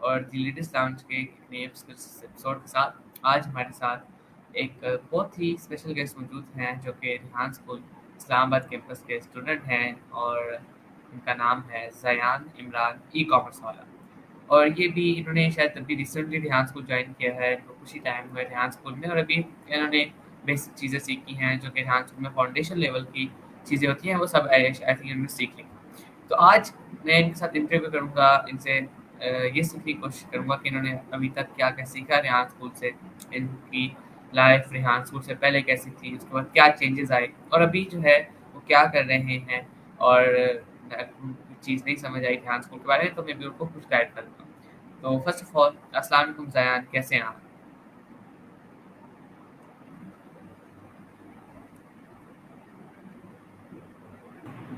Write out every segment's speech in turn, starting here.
اور the latest lounge کے ایک نئے ایپیسوڈ کے ساتھ آج ہمارے ساتھ ایک بہت ہی اسپیشل گیسٹ موجود ہیں جو کہ ریحان اسکول اسلام آباد کیمپس کے اسٹوڈنٹ ہیں، اور ان کا نام ہے زیان عمران ای کامرس والا۔ اور یہ بھی انہوں نے شاید ابھی ریسنٹلی ریحان اسکول جوائن کیا ہے، ان کو کچھ ہی ٹائم ہوا ہے ریحان اسکول میں، اور ابھی انہوں نے بیسک چیزیں سیکھی ہیں جو کہ ریحان اسکول میں فاؤنڈیشن لیول کی چیزیں ہوتی ہیں، وہ سب آئی تھنک انہوں نے سیکھ لی۔ تو آج میں ان کے ساتھ انٹرویو کروں گا، ان سے یہ سیکھنے کی کوشش کروں گا کہ انہوں نے ابھی تک کیا کیا سیکھا ریحان اسکول سے، ان کی لائف ریحان اسکول سے پہلے کیسی تھی، اس کے بعد کیا چینجز آئے، اور ابھی جو ہے وہ کیا کر رہے ہیں، اور چیز نہیں سمجھ آئی ریحان اسکول کے بارے میں تو میں بھی ان کو کچھ گائڈ کروں گا۔ تو فرسٹ آف آل السلام علیکم زیان، کیسے ہیں آپ؟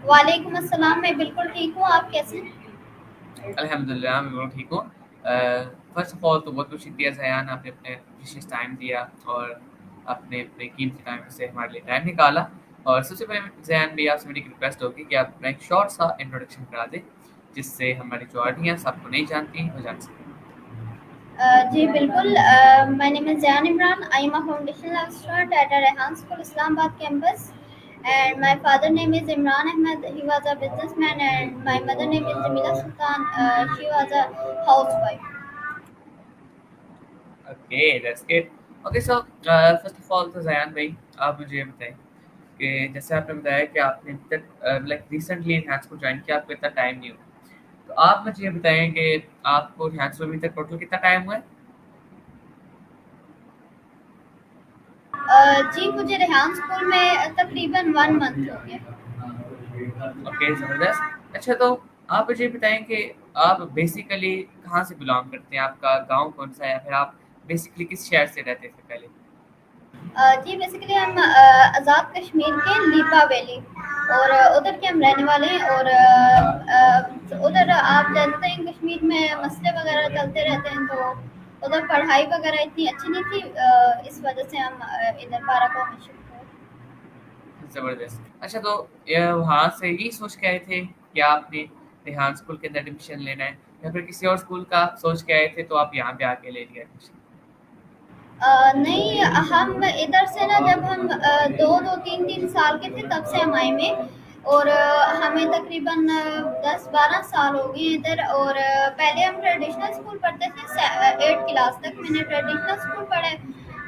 وعلیکم السلام، میں بالکل ٹھیک ہوں، آپ کیسے ہیں؟ الحمد للہ میں بالکل ٹھیک ہوں۔ فرسٹ آف آل تو بہت بہت شکریہ زیان، آپ نے اپنے پریشیس ٹائم دیا اور اپنے اپنے قیمتی ٹائم سے ہمارے لیے ٹائم نکالا۔ اور سب سے پہلے زیان بھی آپ سے میری ایک ریکویسٹ ہوگی کہ آپ اپنا ایک شارٹ سا انٹروڈکشن کرا دیں جس سے ہماری جو آڈینس آپ کو نہیں جانتی وہ جان سکیں۔ جی بالکل، my name is Zayan Imran. I am a foundational student at Rehan School, Islamabad campus. And my father name is Imran Ahmed. He was a businessman, and my mother name is Jamila Sultan. She was a housewife. Okay that's great. Okay so first of all تو زیان بھائی آپ مجھے یہ بتائیں کہ جیسے آپ نے بتایا کہ آپ نے ابھی تک لائک ریسنٹلی ریحان کو جوائن کیا، آپ کو اتنا ٹائم نہیں ہوا، تو آپ مجھے یہ بتائیں کہ آپ کو ریحان کو ابھی تک ٹوٹل کتنا ٹائم ہوا ہے؟ جی مجھے ریحان اسکول میں تقریباً 1 منتھ ہو گیا۔ اوکے زبردست۔ اچھا تو آپ مجھے بتائیں کہ آپ بیسیکلی کہاں سے بلانگ کرتے ہیں، آپ کا گاؤں کون سا ہے، یا پھر آپ بیسیکلی کس شہر سے رہتے تھے پہلے؟ جی بیسیکلی ہم آزاد کشمیر کے لیپا ویلی، اور ادھر کے ہم رہنے والے ہیں، اور ادھر آپ جانتے ہیں کشمیر میں مسئلے وغیرہ چلتے رہتے ہیں، تو ادھر پڑھائی وغیرہ اتنی اچھی نہیں تھی، اس وجہ سے ہم ادھر بارہ میں شفٹ ہوئے۔ زبردست۔ اچھا تو وہاں سے یہی سوچ کے آئے تھے کہ آپ نے ریحان اسکول کے اندر ایڈمیشن لینا ہے، یا پھر کسی اور اسکول کا آپ سوچ کے آئے تھے تو آپ یہاں پہ آ کے لے لیا ایڈمیشن؟ نہیں، ہم ادھر سے نا جب ہم دو تین سال کے تھے تب سے ہم آئے ہوئے، اور ہمیں تقریباً 10-12 سال ہو گئے ادھر، اور پہلے ہم ٹریڈیشنل اسکول پڑھتے تھے 8 کلاس تک میں نے ٹریڈیشنل اسکول پڑھے،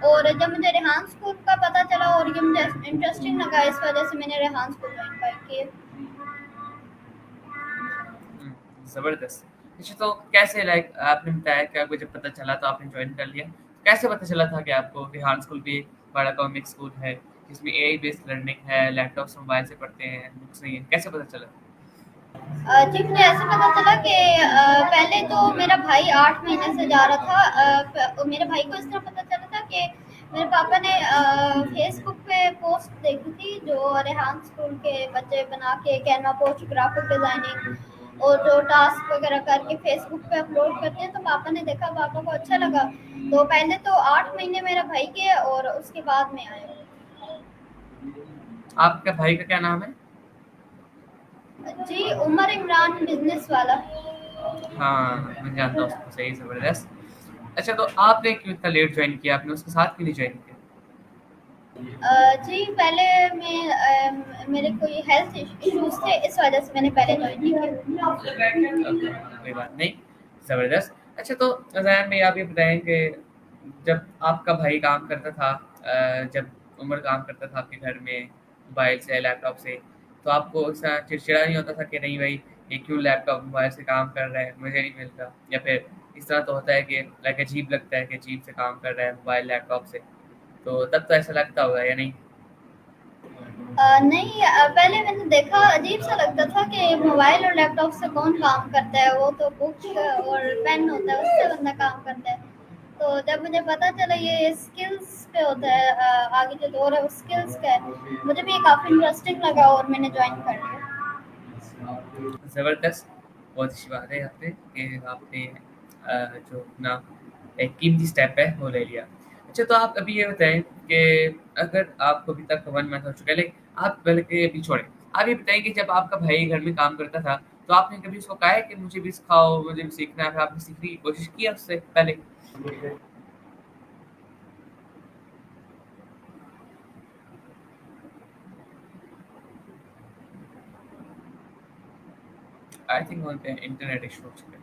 اور جب مجھے ریحان اسکول کا پتہ چلا اور یہ مجھے انٹرسٹنگ لگا، اس وجہ سے میں نے ریحان اسکول جوائن کیا۔ زبردست۔ اچھا تو کیسے لائک آپ نے بتایا کہ آپ کو جب پتہ چلا تو آپ نے جوائن کر لیا، کیسے پتہ چلا تھا کہ آپ کو ریحان اسکول بھی بڑا کامک اسکول ہے جس میں اے آئی بیسڈ لرننگ ہے، لیپ ٹاپ سے موبائل سے پڑھتے ہیں، بکس نہیں ہیں، کیسے پتہ چلا؟ جی مجھے ایسے پتا چلا کہ پہلے تو میرا بھائی 8 مہینے سے جا رہا تھا، میرے بھائی کو اس طرح پتا چلا تھا کہ میرے پاپا نے فیس بک پہ پوسٹ دیکھی تھی جو ریحان اسکول کے بچے بنا کے کینوا پوسٹ، گرافک ڈیزائننگ اور جو ٹاسک وغیرہ کر کے فیس بک پہ اپلوڈ کرتے ہیں، تو پاپا نے دیکھا، پاپا کو اچھا لگا، تو پہلے تو 8 مہینے میرا بھائی کے، اور اس کے بعد میں آیا۔ آپ کے بھائی کا کیا نام ہے؟ جی عمر عمران، بزنس والا۔ ہاں میں جانتا ہوں اس کو، صحیح، زبردست۔ اچھا تو آپ نے کیوں اتنا لیٹ جوائن کیا، آپ نے اس کے ساتھ کیوں نہیں جوائن کیا؟ جی پہلے میں میرے کوئی ہیلتھ ایشوز تھے، اس وجہ سے میں نے پہلے جوائن نہیں کیا۔ اوکے، کوئی بات نہیں، زبردست۔ اچھا تو زیان بھائی آپ یہ بتائیں کہ جب آپ کا بھائی کام کرتا تھا، جب عمر کام کرتا تھا آپ کے گھر میں موبائل سے، لیپ ٹاپ سے، تو آپ کو اس طرح چڑچڑا نہیں ہوتا تھا کہ نہیں بھائی یہ کیوں لیپ ٹاپ موبائل سے کام کر رہا ہے، مجھے نہیں ملتا، یا پھر اس طرح تو ہوتا ہے کہ لائک عجیب لگتا ہے کہ عجیب سے کام کر رہا ہے موبائل لیپ ٹاپ سے، تو تب تو ایسا لگتا ہوگا یا نہیں؟ نہیں، پہلے میں نے دیکھا عجیب سا لگتا تھا کہ موبائل اور لیپ ٹاپ سے کون کام کرتا ہے، وہ تو بک اور پین ہوتا ہے، اس سے بندہ کام کرتا ہے، تو جب مجھے پتا چلا یہ اسکلز پہ ہوتا ہے، آگے جو دور ہے وہ اسکلز کا ہے، مجھے بھی یہ کافی انٹرسٹنگ لگا اور میں نے جوائن کر لیا۔ زبردست، بہت اچھی بات ہے آپ نے کہ آپ نے جو اپنا ایک قیمتی اسٹیپ ہے وہ لے لیا۔ اچھا تو آپ ابھی یہ بتائیں کہ اگر آپ کو ابھی تک 1 منتھ ہو چکا ہے، لیکن آپ بلکہ ابھی چھوڑیں، آپ یہ بتائیں کہ جب آپ کا بھائی گھر میں کام کرتا تھا तो आपने कभी उसको कहा है कि मुझे भी सिखाओ, मुझे भी सीखना है, फिर आपने सीखने की कोशिश की है उससे पहले? आई थिंक उन पे इंटरनेट इशू हो चुका है।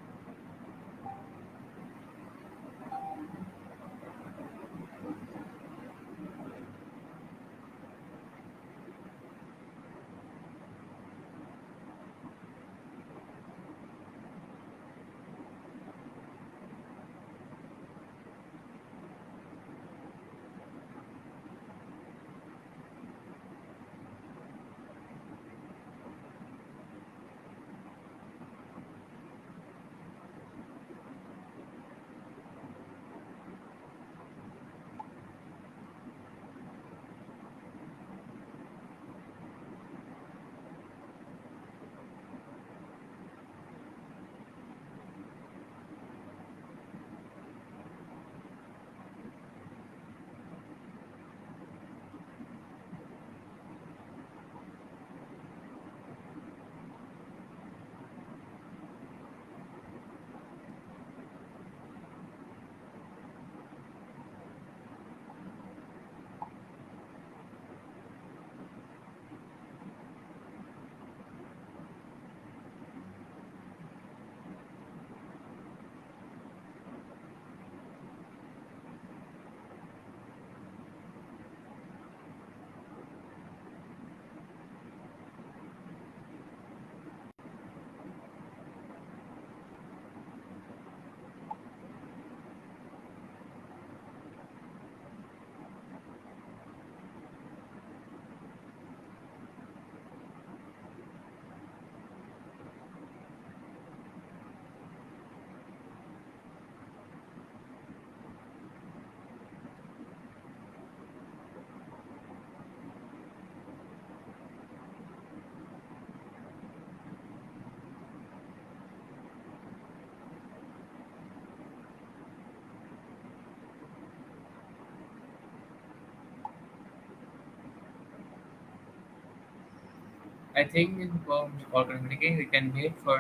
आई थिंक वो मुझे कॉल करने पड़ेगी, we can wait for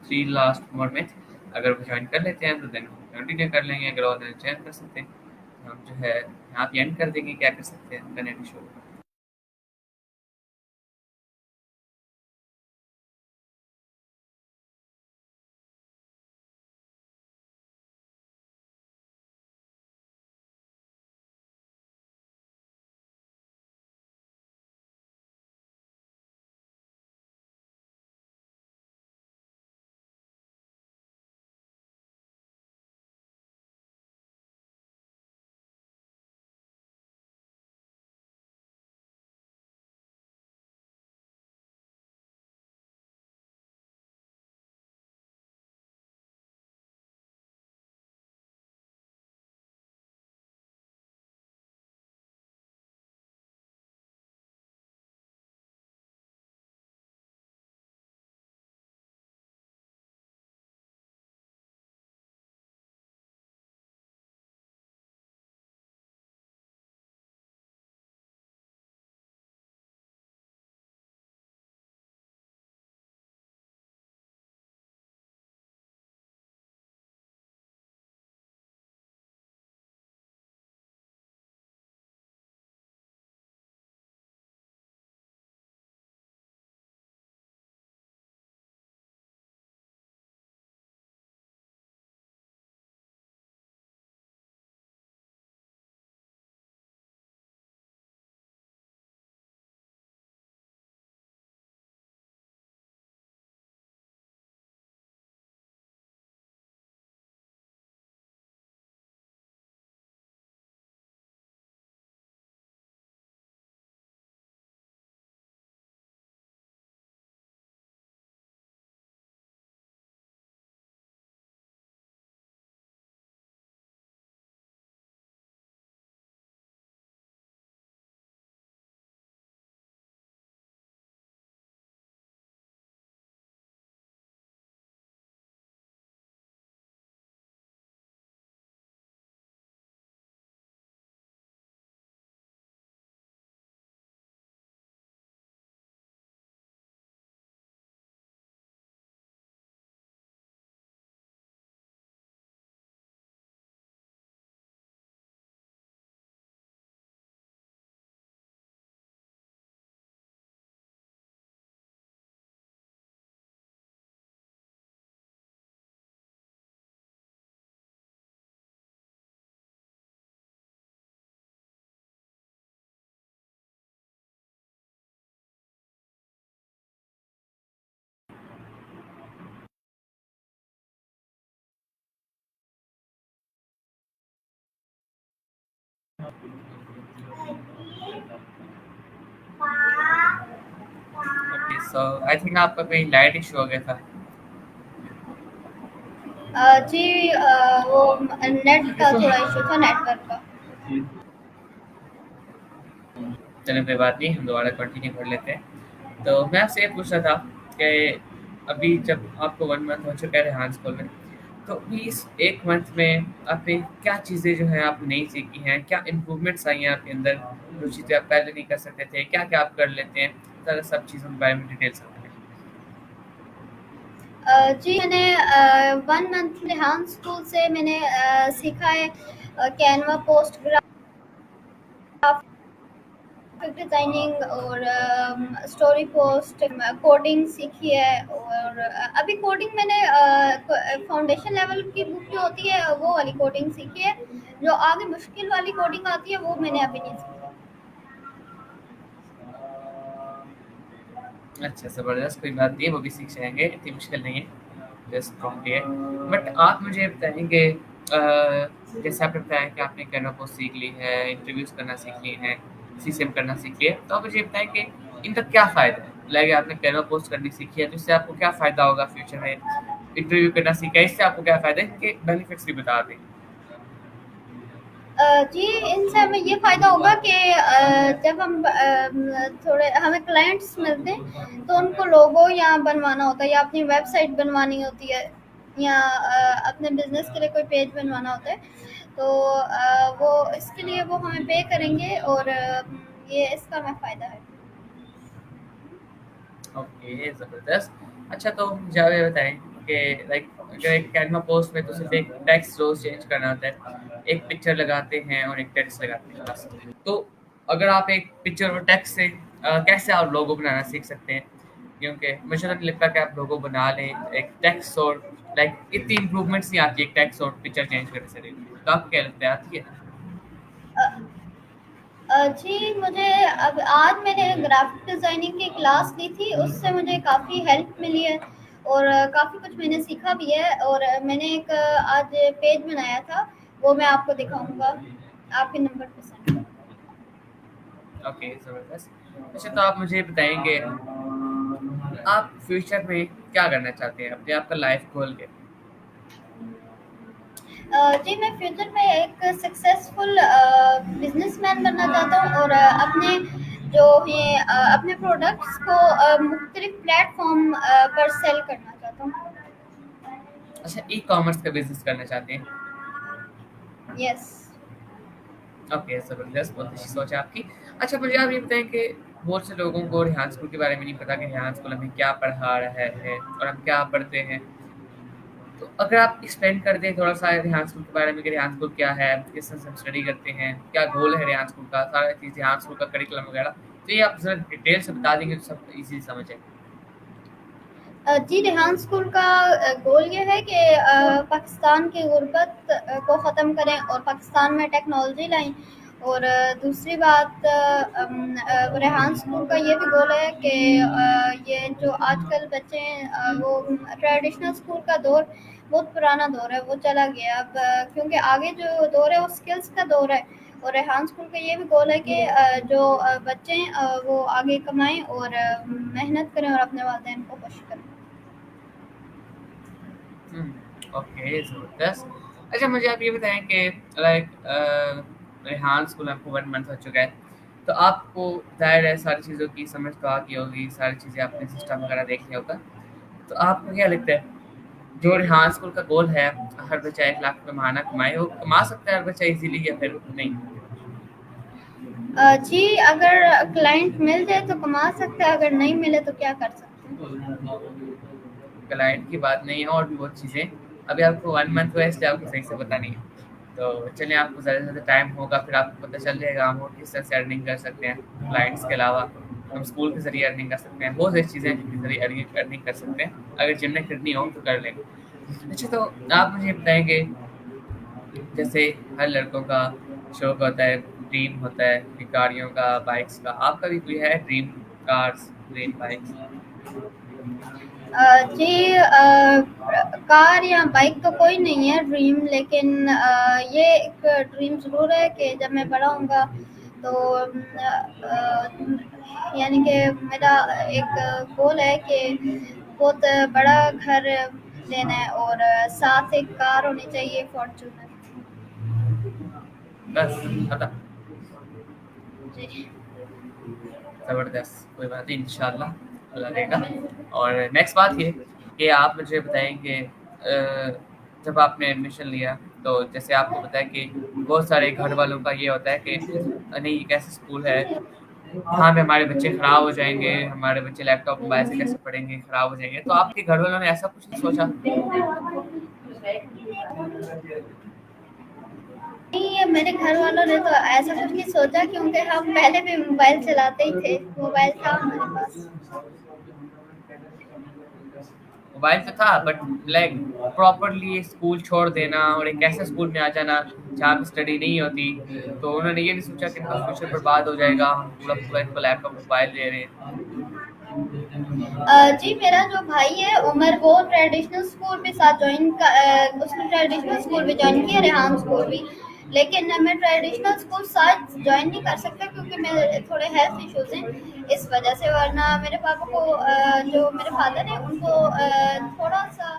3 last more minutes. अगर वो जॉइन कर लेते हैं तो देन कंटिन्यू कर लेंगे, अगर और जॉइन कर सकते हैं तो हम जो है यहाँ पे एंड कर देंगे, क्या कर सकते हैं internet issue. Okay, so I think आपका कहीं लाइट इशू हो गया था। जी वो नेट का थोड़ा इशू था, नेटवर्क का। चलिए कोई बात नहीं, हम दोबारा कंटिन्यू कर लेते हैं। तो मैं आपसे ये पूछ रहा था कि अभी जब आपको 1 मंथ हो चुका है रेहान स्कूल में, तो अभी इस 1 मंथ में आपने क्या चीज़ें जो हैं आप नई सीखी हैं? क्या इम्प्रूवमेंट्स आई हैं आपके अंदर? जो चीज़ें आप पहले नहीं कर सकते थे, क्या-क्या आप कर लेते हैं? ज़रा सब चीज़ों के बारे में डिटेल से बताएँ। जी मैंने 1 मंथ रेहान स्कूल से मैंने सीखा है कैनवा पोस्ट ग्राफिक डिज़ाइनिंग और स्टोरी पोस्ट, कोडिंग सीखी है। और अभी कोडिंग मैंने फाउंडेशन लेवल की बुक जो होती है वो वाली कोडिंग सीखी है। जो आगे मुश्किल वाली कोडिंग आती है वो मैंने अभी नहीं सीखी। अच्छा, ज़बरदस्त, कोई बात नहीं है, वो भी सीख जाएँगे, इतनी मुश्किल नहीं है, जस्ट प्रॉम्प्ट है। बट आप मुझे ये बताएँगे जैसे आपने बताया कि आपने कैनवा पोस्ट सीख ली है, इंटरव्यूज़ करना सीख लिए हैं, सीसीएम करना सीख लिया है, तो आप मुझे ये बताएँ कि इनका क्या फ़ायदा है? लाइक आपने कैनवा पोस्ट करनी सीखी है, तो इससे आपको क्या फ़ायदा होगा फ्यूचर में? इंटरव्यू करना सीखा है, इससे आपको क्या फ़ायदा है? इनके बेनिफिट्स भी बता दें। जी इनसे हमें ये फ़ायदा होगा कि जब हम थोड़े हमें क्लाइंट्स मिलते हैं तो उनको लोगो या बनवाना होता है या अपनी वेबसाइट बनवानी होती है या अपने बिजनेस के लिए कोई पेज बनवाना होता है, तो वो इसके लिए वो हमें पे करेंगे और ये इसका हमें फ़ायदा है। ओके, ज़बरदस्त। अच्छा, तो मुझे आप ये बताएँ कि लाइक अगर एक कैनवा पोस्ट में तो सिर्फ़ एक टेक्स्ट रोज़ चेंज करना होता है। एक पिक्चर लगाते हैं और एक टेक्स्ट लगाते हैं बस। तो अगर आप एक पिक्चर और टेक्स्ट से कैसे आप लोगो बनाना सीख सकते हैं? क्योंकि मुझे तो नहीं लगता कि आप लोगो बना लें, एक टेक्स्ट और लाइक इतनी इम्प्रूवमेंट्स नहीं आती है एक टेक्स्ट और पिक्चर चेंज करने से। तो आपको क्या लगता है, आती है? अ, जी मुझे अब आज मैंने ग्राफिक डिज़ाइनिंग की क्लास ली थी, उससे मुझे काफ़ी हेल्प मिली है और काफ़ी कुछ मैंने सीखा भी है। और मैंने एक आज पेज बनाया था, वो मैं आपको दिखाऊँगा, आपके नंबर पे सेंड करूँगी। ओके, ज़बरदस्त। अच्छा, तो आप मुझे बताएँगे आप फ्यूचर में क्या करना चाहते हैं? अपने आप का लाइफ़ गोल क्या है? जी मैं फ्यूचर में एक सक्सेसफुल बिजनेसमैन बनना चाहता हूँ और अपने जो ये अपने प्रोडक्ट्स को मुख्तलिफ प्लेटफॉर्म पर सेल करना चाहता हूँ। अच्छा, ई-कॉमर्स का बिज़नेस करना चाहते हैं। यस। ओके, ज़बरदस्त, बहुत अच्छी सोच है आपकी। अच्छा, मुझे आप ये बताएँ कि बहुत से लोगों को रेहान स्कूल के बारे में नहीं पता कि रेहान स्कूल हमें क्या पढ़ा रहा है और हम क्या पढ़ते हैं। तो अगर आप एक्सप्लेन कर दें थोड़ा-सा रेहान स्कूल के बारे में कि रेहान स्कूल क्या है? किस तरह से हम स्टडी करते हैं? क्या गोल है रेहान स्कूल का? सारा चीज़ रेहान स्कूल का करिकुलम वगैरह। तो ये आप ज़रा डिटेल से बता देंगे तो सब ईज़िली समझ आए। जी रेहान स्कूल का गोल ये है कि पाकिस्तान की गुर्बत को ख़त्म करें और पाकिस्तान में टेक्नोलॉजी लाएं। और दूसरी बात रेहान स्कूल का ये भी गोल है कि ये जो आजकल बच्चे हैं वो ट्रेडिशनल स्कूल का दौर बहुत पुराना दौर है, वो चला गया अब क्योंकि आगे जो दौर है वो स्किल्स का दौर है। और रेहान स्कूल का ये भी गोल है कि जो बच्चे हैं वो आगे कमाएं और मेहनत करें और अपने वालिदैन को खुश करें। हुँ, ओके, ज़बरदस्त। अच्छा, मुझे आप ये बताएँ कि लाइक रेहान स्कूल आपको 1 मंथ हो चुका है, तो आपको ज़ाहिर है सारी चीज़ों की समझ तो आ गई होगी, सारी चीज़ें आपने सिस्टम वगैरह देख लिया होगा। तो आपको क्या लगता है, जो रेहान स्कूल का गोल है, हर बच्चा 1 लाख रुपए महाना कमाए, वो कमा सकता है हर बच्चा ईज़िली या फिर नहीं? जी अगर क्लाइंट मिल जाए तो कमा सकते हैं, अगर नहीं मिले तो क्या कर सकते हैं। क्लाइंट की बात नहीं है और भी बहुत चीज़ें। अभी आपको 1 मंथ हुआ है इसलिए आपको सही से पता नहीं है। तो चलिए, आपको ज़्यादा से ज़्यादा टाइम होगा फिर आपको पता चल जाएगा हम और किस तरह से अर्निंग कर सकते हैं। क्लाइंट्स के अलावा हम स्कूल के ज़रिए अर्निंग कर सकते हैं। बहुत सारी चीज़ें हैं जिनके ज़रिए अर्निंग अर्निंग कर सकते हैं। अगर जिन्हें करनी हो तो कर लेंगे। अच्छा, तो आप मुझे बताएँगे जैसे हर लड़कों का शौक होता है, ड्रीम होता है कि गाड़ियों का, बाइक्स का। आपका भी कोई है ड्रीम कार्स, ड्रीम बाइक्स? जी, कार या बाइक तो कोई नहीं है ड्रीम, लेकिन ये एक ड्रीम ज़रूर है कि जब मैं बड़ा होऊँगा तो यानी कि मेरा एक गोल है कि बहुत बड़ा घर लेना है, और साथ एक कार होनी चाहिए फॉर्च्यूनर। बस खत्म। जी। ज़बरदस्त, कोई बात नहीं, इंशाल्लाह अल्लाह देगा। और नेक्स्ट बात ये कि आप मुझे बताएंगे जब आपने एडमिशन लिया तो जैसे आपको बताया कि बहुत सारे घर वालों का ये होता है कि नहीं ये कैसे स्कूल है, यहाँ पे हमारे बच्चे खराब हो जाएंगे, हमारे बच्चे लैपटॉप मोबाइल से कैसे पढ़ेंगे, खराब हो जाएंगे। तो आपके घर वालों ने ऐसा कुछ नहीं सोचा? नहीं, ये मेरे घर वालों ने तो ऐसा कुछ नहीं सोचा, क्योंकि हम पहले भी मोबाइल चलाते ही थे, मोबाइल था हमारे पास। मोबाइल तो था बट लाइक प्रॉपरली स्कूल छोड़ देना और एक ऐसे स्कूल में आ जाना जहाँ पे स्टडी नहीं होती, तो उन्होंने ये नहीं सोचा कि इनका फ्यूचर बर्बाद हो जाएगा, हम पूरा पूरा इनको लैपटॉप मोबाइल दे रहे हैं। जी, मेरा जो भाई है उमर, वो ट्रेडिशनल स्कूल भी साथ उसने ट्रेडिशनल स्कूल भी ज्वाइन किया, रेहान स्कूल भी। लेकिन मैं ट्रेडिशनल स्कूल साथ ज्वाइन नहीं कर सकता, क्योंकि मेरे थोड़े हेल्थ इश्यूज हैं इस वजह से। वरना मेरे पापा को जो मेरे फादर हैं उनको थोड़ा सा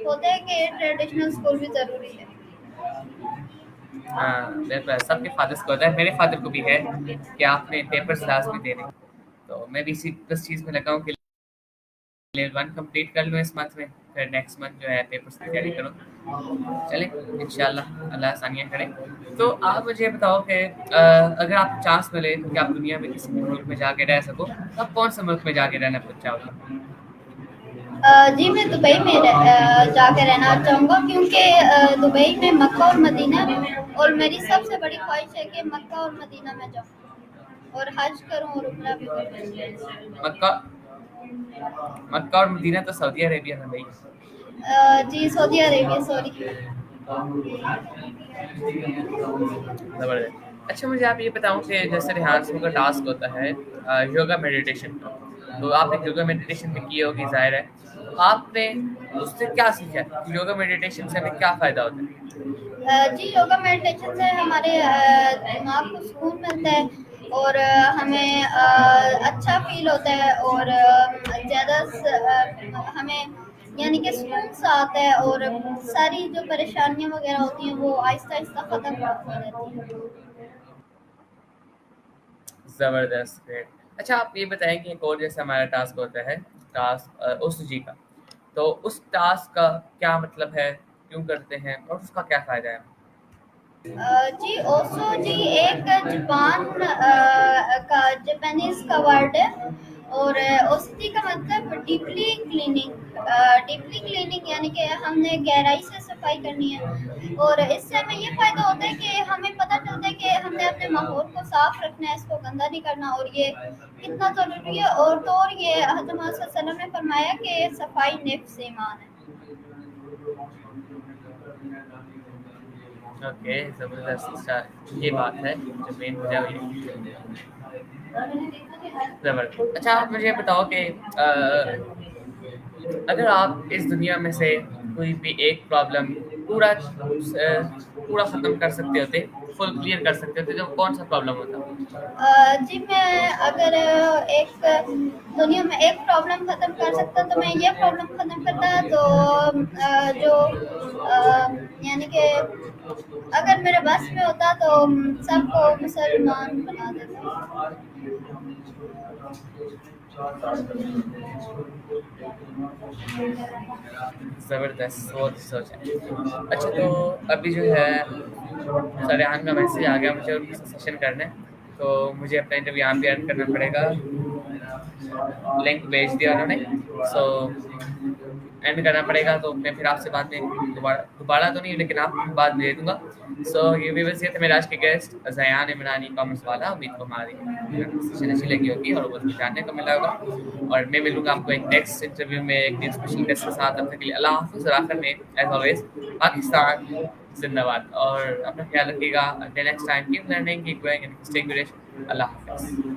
होता है कि ट्रेडिशनल स्कूल भी ज़रूरी है। हाँ, सबके फादर्स को होता है, मेरे फादर को भी है कि आपने पेपर्स लास्ट में देने। तो मैं भी इसी इस चीज़ में लगा हूँ कि लेवल 1 कंप्लीट कर लूँ इस मंथ में, फिर नेक्स्ट मंथ जो है पेपर्स की तैयारी करूँ। चलें, इंशाल्लाह अल्लाह आसानियाँ करे। तो आप मुझे बताओ कि अगर आपको चांस मिले कि आप दुनिया में किसी भी मुल्क में जाके रह सको, तो आप कौन से मुल्क में जाके रहना चाहोगे? जी, मैं दुबई में जाके रहना चाहूँगा, क्योंकि दुबई में मक्का और मदीना है, और मेरी सबसे बड़ी ख्वाहिश है कि मक्का और मदीना में जाऊँ और हज करूँ और उम्रा भी करूँ। मक्का मक्का और मदीना तो सऊदी अरेबिया में भाई। जी, सऊदी अरेबिया, सॉरी। ज़बरदस्त। अच्छा मुझे आप ये बताऊँ कि जैसे रिहार्सल का टास्क होता है योगा मेडिटेशन का, तो आपने योगा मेडिटेशन भी की होगी ज़ाहिर है, तो आपने उससे क्या सीखा है? योगा मेडिटेशन से हमें क्या फ़ायदा होता है? जी, योगा मेडिटेशन से हमारे दिमाग को सुकून मिलता है, और हमें अच्छा फील होता है, और हमें यानी कि सुकून सा आता है, और सारी जो परेशानियां वगैरह होती हैं वो आहिस्ता आहिस्ता ख़त्म हो जाती हैं। ज़बरदस्त, ग्रेट। अच्छा आप ये बताएँ कि एक और जैसे हमारा टास्क होता है, टास्क उस जी का, तो उस टास्क का क्या मतलब है, क्यों करते हैं और उसका क्या फ़ायदा है? जी, ओशो जी एक का जापानीज का वर्ड है, और ओसिटी का मतलब डीपली क्लीनिंग यानी कि हमने गहराई से सफाई करनी है, और इससे हमें ये फायदा होता है कि हमें पता चलता है कि हमने अपने माहौल को साफ रखना है, इसको गंदा नहीं करना, और ये कितना जरूरी है। और तो और ये हज़रत मोहम्मद सल्लल्लाहु अलैहि वसल्लम ने फरमाया कि सफाई निफ्स से ईमान है। ओके, ज़बरदस्त। अच्छा, ये बात है जो मेन वजह हुई। ज़बरदस्त। अच्छा आप मुझे बताओ कि अगर आप इस दुनिया में से कोई भी एक प्रॉब्लम पूरा ख़त्म कर सकते होते, फुल क्लियर कर सकते होते, तो कौन सा प्रॉब्लम होता? जी, मैं अगर एक दुनिया में एक प्रॉब्लम खत्म कर सकता तो मैं ये प्रॉब्लम खत्म करता, तो जो यानी कि अगर मेरे बस में होता तो सबको मुसलमान बना देता। ज़बरदस्त, बहुत सोच है। अच्छा तो अभी जो है सरहान का मैसेज आ गया, मुझे उनसे सेशन करना है, तो मुझे अपना इंटरव्यू यहाँ पे अर्न करना पड़ेगा। लिंक भेज दिया उन्होंने, सो एंड करना पड़ेगा। तो मैं फिर आपसे बाद में दोबारा दोबारा तो नहीं लेकिन आप बाद में दे दूँगा। सो ये व्यूअर्स, ये थे मेरे आज के गेस्ट ज़यान इमरानी, कॉमर्स वाला। उम्मीद को हमारी कन्वर्सेशन अच्छी लगी होगी और बहुत कुछ जानने को मिला होगा, और मैं मिलूँगा आपको एक नेक्स्ट इंटरव्यू में एक दिन स्पेशल गेस्ट के साथ। तब तक के लिए अल्लाह हाफ़िज़, और आखिर में एज़ ऑलवेज़ पाकिस्तान ज़िंदाबाद, और अपना ख़्याल रखिएगा। Until next time, keep learning, keep growing and stay curious. अल्लाह हाफ़िज़।